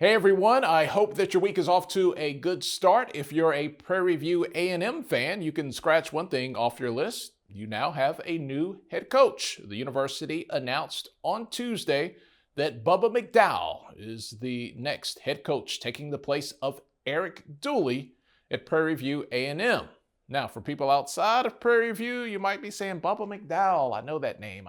Hey everyone, I hope that your week is off to a good start. If you're a Prairie View A&M fan, you can scratch one thing off your list. You now have a new head coach. The university announced on Tuesday that Bubba McDowell is the next head coach, taking the place of Eric Dooley at Prairie View A&M. Now, for people outside of Prairie View, you might be saying, Bubba McDowell, I know that name.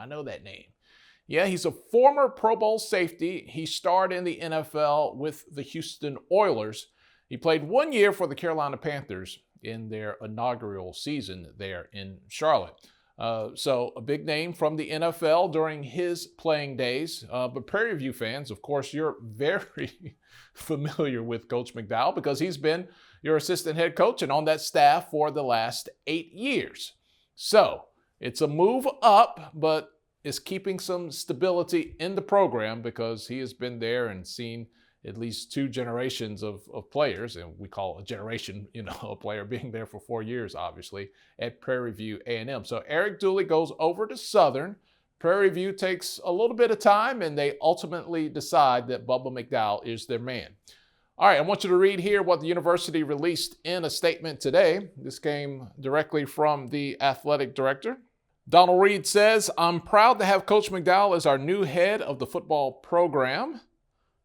Yeah, he's a former Pro Bowl safety. He starred in the NFL with the Houston Oilers. He played 1 year for the Carolina Panthers in their inaugural season there in Charlotte. So a big name from the NFL during his playing days. But Prairie View fans, of course, you're very familiar with Coach McDowell because he's been your assistant head coach and on that staff for the last 8 years. So it's a move up, but is keeping some stability in the program because he has been there and seen at least two generations of players, and we call a generation, a player being there for 4 years, obviously, at Prairie View A&M. So Eric Dooley goes over to Southern. Prairie View takes a little bit of time, and they ultimately decide that Bubba McDowell is their man. All right, I want you to read here what the university released in a statement today. This came directly from the athletic director. Donald Reed says, "I'm proud to have Coach McDowell as our new head of the football program.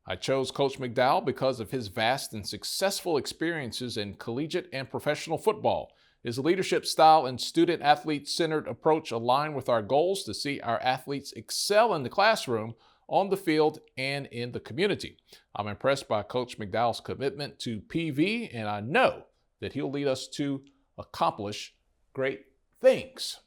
I chose Coach McDowell because of his vast and successful experiences in collegiate and professional football. His leadership style and student-athlete-centered approach align with our goals to see our athletes excel in the classroom, on the field, and in the community. I'm impressed by Coach McDowell's commitment to PV, and I know that he'll lead us to accomplish great things."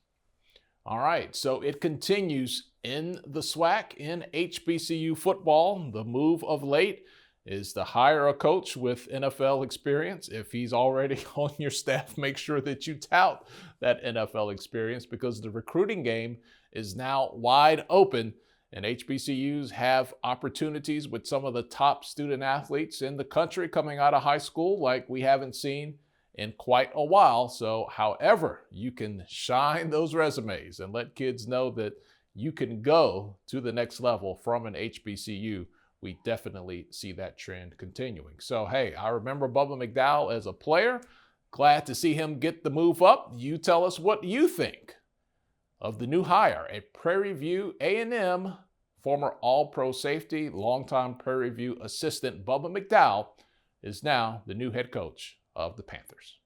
All right, so it continues in the SWAC in HBCU football. The move of late is to hire a coach with NFL experience. If he's already on your staff, make sure that you tout that NFL experience because the recruiting game is now wide open and HBCUs have opportunities with some of the top student athletes in the country coming out of high school like we haven't seen in quite a while. So however you can shine those resumes and let kids know that you can go to the next level from an HBCU, we definitely see that trend continuing. So hey, I remember Bubba McDowell as a player. Glad to see him get the move up. You tell us what you think of the new hire at Prairie View A&M. Former All-Pro safety, longtime Prairie View assistant Bubba McDowell is now the new head coach of the Panthers.